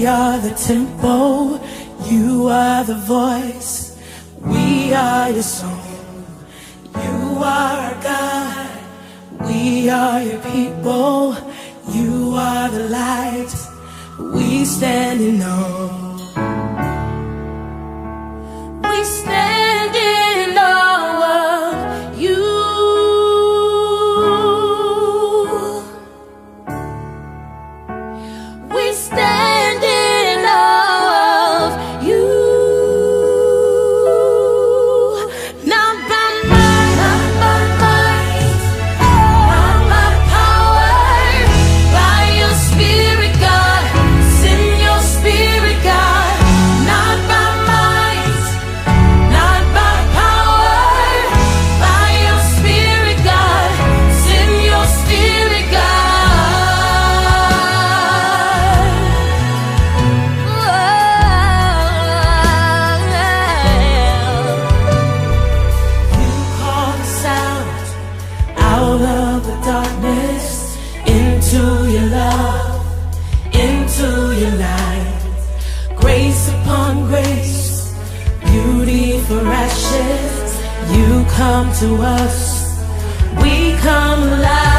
We are the tempo, you are the voice. We are your song, you are our God. We are your people, you are the light. We stand in awe. We stand in awe of you. We stand in awe of you. Not by might, not by might, not by power, by your Spirit, God. Send your Spirit, God. Not by might, not by power, by your Spirit, God. Send your Spirit, God. You call us out of the darkness, into your love, into your light. Grace upon grace, beauty for ashes. You come to us, we come alive.